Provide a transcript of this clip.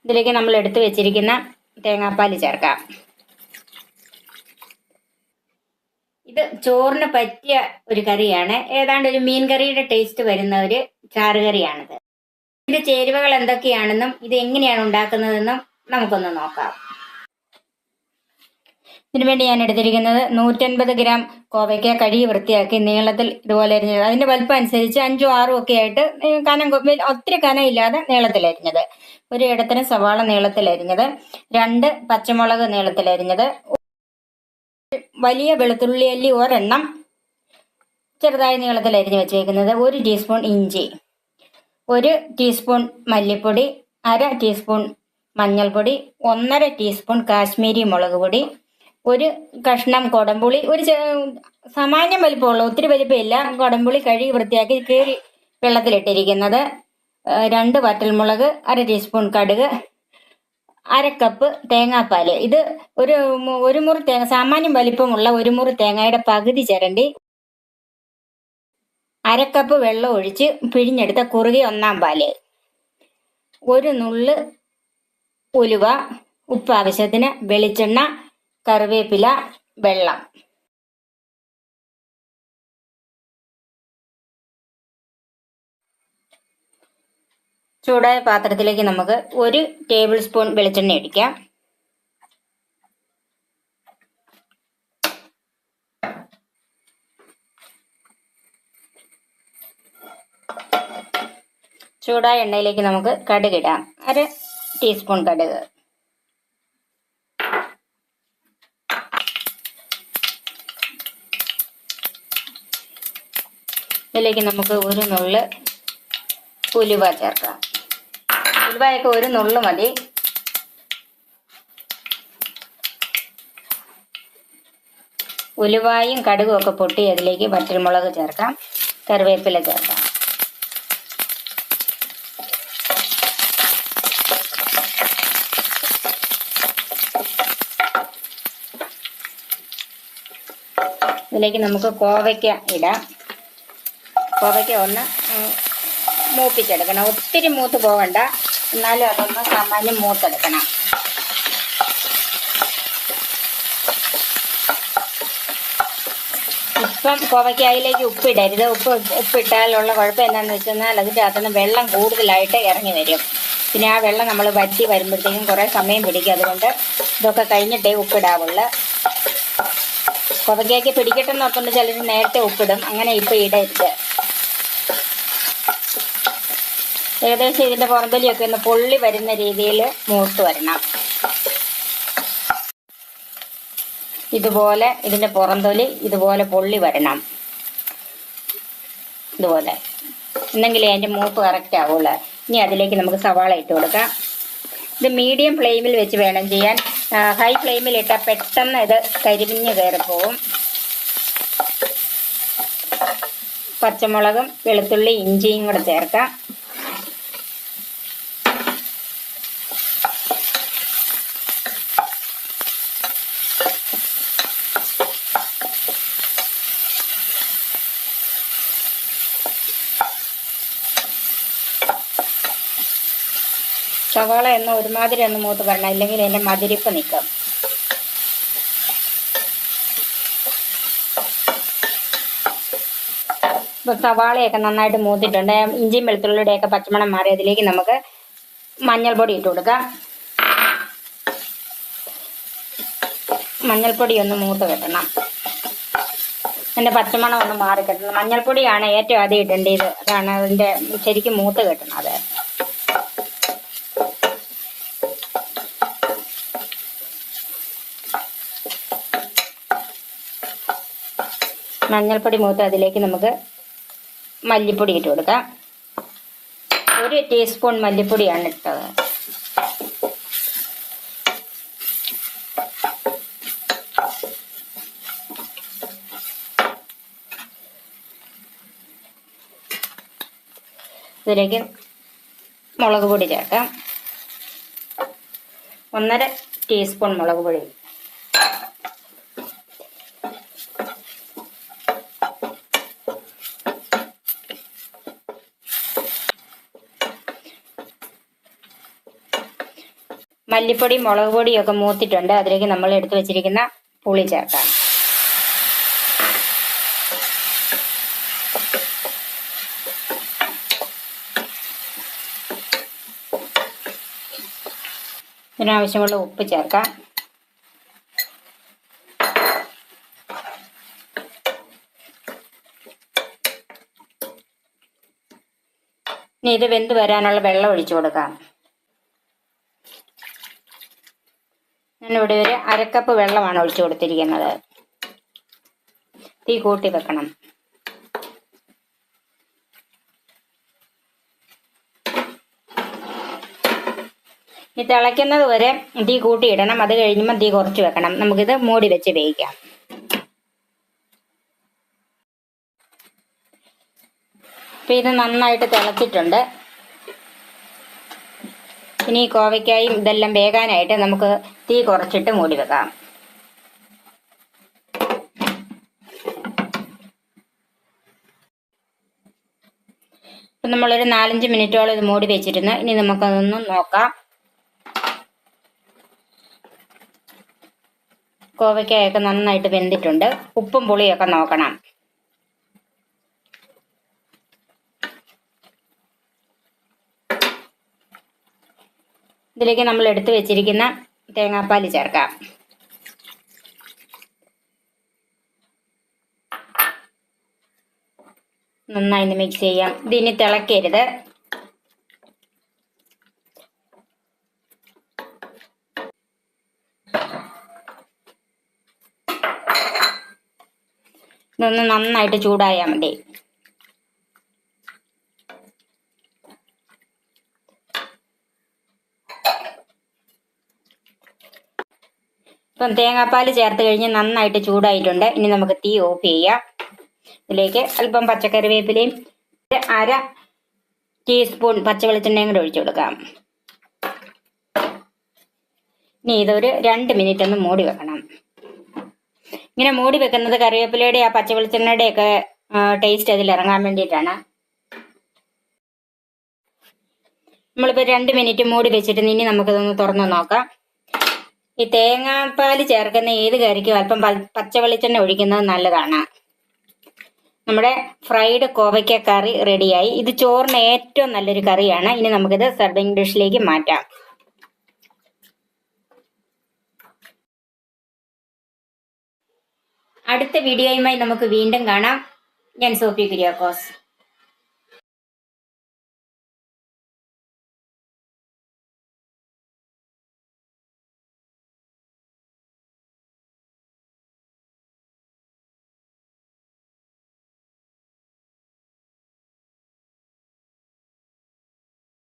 ഇതിലേക്ക് നമ്മൾ എടുത്തു വെച്ചിരിക്കുന്ന തേങ്ങാപ്പാൽ ചേർക്കാം. ഇത് ചോറിന് പറ്റിയ ഒരു കറിയാണ്. ഏതാണ്ട് ഒരു മീൻ കറിയുടെ ടേസ്റ്റ് വരുന്ന ഒരു ചാറുകറിയാണിത്. ഇതിന്റെ ചേരുവകൾ എന്തൊക്കെയാണെന്നും ഇത് എങ്ങനെയാണ് ഉണ്ടാക്കുന്നതെന്നും നമുക്കൊന്ന് നോക്കാം. ഇതിനുവേണ്ടി ഞാൻ എടുത്തിരിക്കുന്നത് 150 ഗ്രാം കോവയ്ക്ക കഴുകി വൃത്തിയാക്കി നീളത്തിൽ ഇതുപോലെ അരിഞ്ഞത്. അതിന്റെ വലുപ്പം അനുസരിച്ച് 5ഉം 6ഉം ഒക്കെ ആയിട്ട് ഒത്തിരി കനം ഇല്ലാതെ നീളത്തിൽ അരിഞ്ഞത്. ഒരു ഇടത്തരം സവാള നീളത്തിൽ അരിഞ്ഞത്, 2 പച്ചമുളക് നീളത്തിൽ അരിഞ്ഞത്, വലിയ വെളുത്തുള്ളി അല്ലി ഒരെണ്ണം ചെറുതായി നീളത്തിൽ അരിഞ്ഞ് വെച്ചേക്കുന്നത്, 1 ടീസ്പൂൺ ഇഞ്ചി, 1 ടീസ്പൂൺ മല്ലിപ്പൊടി, 1/2 ടീസ്പൂൺ മഞ്ഞൾപ്പൊടി, 1/2 ടീസ്പൂൺ കാശ്മീരി മുളക് പൊടി, 1 കഷ്ണം കൊടംപുളി, ഒരു സാമാന്യം വലിപ്പമുള്ള, ഒത്തിരി വലിപ്പമില്ല, കൊടംപുളി കഴുകി വൃത്തിയാക്കി കീറി വെള്ളത്തിലിട്ടിരിക്കുന്നത്, 2 വറ്റൽമുളക്, 1/2 ടീസ്പൂൺ കടുക്, 1/2 കപ്പ് തേങ്ങാപ്പാല്. ഇത് ഒരു മുറി തേങ്ങ, സാമാന്യം വലിപ്പമുള്ള ഒരു മുറി തേങ്ങയുടെ പകുതി ചിരണ്ടി 1/2 കപ്പ് വെള്ളം ഒഴിച്ച് പിഴിഞ്ഞെടുത്ത കുറുകിയ 1-ാം പാല്, 1 നുള്ള് ഉലുവ, ഉപ്പ് ആവശ്യത്തിന്, വെളിച്ചെണ്ണ, കറിവേപ്പില, വെള്ളം. ചൂടായ പാത്രത്തിലേക്ക് നമുക്ക് 1 ടേബിൾ സ്പൂൺ വെളിച്ചെണ്ണ ഒഴിക്കാം. ചൂടായ എണ്ണയിലേക്ക് നമുക്ക് കടുക് ഇടാം. 1/2 ടീസ്പൂൺ കടുക്. ഇതിലേക്ക് നമുക്ക് 1 നുള്ള് ഉലുവ ചേർക്കാം. ഉലുവയൊക്കെ 1 നുള്ള് മതി. ഉലുവായും കടുകും ഒക്കെ പൊട്ടി അതിലേക്ക് വറ്റൽമുളക് ചേർക്കാം, കറിവേപ്പില ചേർക്കാം. ഇതിലേക്ക് നമുക്ക് കോവയ്ക്ക ഇടാം. കോവയ്ക്ക ഒന്ന് മൂപ്പിച്ചെടുക്കണം. ഒത്തിരി മൂത്ത് പോകണ്ട, എന്നാലും അതൊന്ന് സാമാന്യം മൂത്തെടുക്കണം. ഇപ്പം കോവയ്ക്കായിലേക്ക് ഉപ്പിടരുത്. ഉപ്പിട്ടാലുള്ള കുഴപ്പം എന്താണെന്ന് വെച്ചാൽ അതിൻ്റെ അകത്തുനിന്ന് വെള്ളം കൂടുതലായിട്ട് ഇറങ്ങി വരും. പിന്നെ ആ വെള്ളം നമ്മൾ വറ്റി വരുമ്പോഴത്തേക്കും കുറേ സമയം പിടിക്കും. അതുകൊണ്ട് ഇതൊക്കെ കഴിഞ്ഞിട്ടേ ഉപ്പിടാവുള്ളൂ. കോവയ്ക്കയ്ക്ക് പിടിക്കട്ടെന്ന് ഓർത്തുകൊണ്ട് ചിലർ നേരത്തെ ഉപ്പിടും. അങ്ങനെ ഇപ്പം ഇടരുത്. ഏകദേശം ഇതിൻ്റെ പുറന്തൊലിയൊക്കെ ഒന്ന് പൊള്ളി വരുന്ന രീതിയിൽ മൂത്ത് വരണം. ഇതുപോലെ ഇതിൻ്റെ പുറന്തൊലി ഇതുപോലെ പൊള്ളി വരണം. ഇതുപോലെ എന്നെങ്കിലേ അതിൻ്റെ മൂപ്പ് കറക്റ്റ് ആവുള്ളൂ. ഇനി അതിലേക്ക് നമുക്ക് സവാള ഇട്ട് കൊടുക്കാം. ഇത് മീഡിയം ഫ്ലെയിമിൽ വെച്ച് വേണം ചെയ്യാൻ. ഹൈ ഫ്ലെയിമിലിട്ടാൽ പെട്ടെന്ന് ഇത് കരിഞ്ഞ് കയറിപ്പോവും. പച്ചമുളകും വെളുത്തുള്ളി ഇഞ്ചിയും കൂടെ ചേർക്കാം. സവാള ഒന്ന് ഒരുമാതിരി ഒന്ന് മൂത്ത് വരണം, ഇല്ലെങ്കിൽ അതിൻ്റെ മതിരിപ്പ് നിൽക്കും. ഇപ്പോൾ സവാളയൊക്കെ നന്നായിട്ട് മൂത്തിട്ടുണ്ട്. ഇഞ്ചിയും വെളുത്തുള്ളിയുടെയൊക്കെ പച്ചമണം മാറി അതിലേക്ക് നമുക്ക് മഞ്ഞൾപ്പൊടി ഇട്ട് കൊടുക്കാം. മഞ്ഞൾപ്പൊടി ഒന്ന് മൂത്ത് കിട്ടണം, അതിൻ്റെ പച്ചമണം ഒന്ന് മാറി കിട്ടണം. മഞ്ഞൾപ്പൊടിയാണ് ഏറ്റവും ആദ്യം ഇടേണ്ടത്. അതാണ് അതിൻ്റെ ശരിക്കും മൂത്ത് കിട്ടണത്. മഞ്ഞൾപ്പൊടി മൂത്ത് അതിലേക്ക് നമുക്ക് മല്ലിപ്പൊടി ഇട്ട് കൊടുക്കാം. 1 ടീസ്പൂൺ മല്ലിപ്പൊടിയാണ് ഇട്ടത്. ഇതിലേക്ക് മുളക് പൊടി ചേർക്കാം. 1/2 ടീസ്പൂൺ മുളക് പൊടി. മല്ലിപ്പൊടി മുളക് പൊടിയൊക്കെ മൂത്തിട്ടുണ്ട്. അതിലേക്ക് നമ്മൾ എടുത്തു വെച്ചിരിക്കുന്ന പുളി ചേർക്കാം. ഇതിനാവശ്യമുള്ള ഉപ്പ് ചേർക്കാം. ഇനി ഇത് വെന്ത് വരാനുള്ള വെള്ളം ഒഴിച്ചു കൊടുക്കാം. ഞാനിവിടെ ഒരു 1/2 കപ്പ് വെള്ളമാണ് ഒഴിച്ചു കൊടുത്തിരിക്കുന്നത്. തീ കൂട്ടി വെക്കണം. ഈ തിളയ്ക്കുന്നത് വരെ തീ കൂട്ടിയിടണം. അത് കഴിയുമ്പോൾ തീ കുറച്ച് വെക്കണം. നമുക്കിത് മൂടി വെച്ച് വേവിക്കാം. അപ്പം ഇത് നന്നായിട്ട് തിളച്ചിട്ടുണ്ട്. ഇനി കോവയ്ക്കായും ഇതെല്ലാം വേകാനായിട്ട് നമുക്ക് തീ കുറച്ചിട്ട് മൂടി വെക്കാം. അപ്പം നമ്മളൊരു 4-5 മിനിറ്റോളം ഇത് മൂടി വെച്ചിരുന്നു. ഇനി നമുക്കതൊന്ന് നോക്കാം. കോവയ്ക്കായൊക്കെ നന്നായിട്ട് വെന്തിട്ടുണ്ട്. ഉപ്പും പുളിയൊക്കെ നോക്കണം. ഇതിലേക്ക് നമ്മൾ എടുത്തു വെച്ചിരിക്കുന്ന തേങ്ങാപ്പാൽ ചേർക്കാം. നന്നായി മിക്സ് ചെയ്യാം. ഇതിനി തിളക്കരുത്. ഇതൊന്ന് നന്നായിട്ട് ചൂടായാൽ മതി. ഇപ്പം തേങ്ങാപ്പാൽ ചേർത്ത് കഴിഞ്ഞ് നന്നായിട്ട് ചൂടായിട്ടുണ്ട്. ഇനി നമുക്ക് തീ ഓഫ് ചെയ്യാം. ഇതിലേക്ക് അല്പം പച്ചക്കറിവേപ്പിലയും 1/2 ടീസ്പൂൺ പച്ചവെളിച്ചെണ്ണയും കൂടെ ഒഴിച്ചു കൊടുക്കാം. ഇനി ഇതൊരു 2 മിനിറ്റ് ഒന്ന് മൂടി വെക്കണം. ഇങ്ങനെ മൂടി വെക്കുന്നത് കറിവേപ്പിലയുടെ ആ പച്ചവെളിച്ചെണ്ണയുടെ ഒക്കെ ടേസ്റ്റ് അതിൽ ഇറങ്ങാൻ വേണ്ടിയിട്ടാണ്. നമ്മളിപ്പോൾ 2 മിനിറ്റ് മൂടി വെച്ചിട്ട് ഇനി നമുക്കിതൊന്ന് തുറന്ന് നോക്കാം. ഈ തേങ്ങാപ്പാൽ ചേർക്കുന്ന ഏത് കറിക്കും അല്പം പച്ചവെളിച്ചെണ്ണ ഒഴിക്കുന്നത് നല്ലതാണ്. നമ്മുടെ ഫ്രൈഡ് കോവയ്ക്ക കറി റെഡിയായി. ഇത് ചോറിന് ഏറ്റവും നല്ലൊരു കറിയാണ്. ഇനി നമുക്കിത് സർവിങ് ഡിഷിലേക്ക് മാറ്റാം. അടുത്ത വീഡിയോയുമായി നമുക്ക് വീണ്ടും കാണാം. ഞാൻ സോഫി കുര്യാക്കോസ്.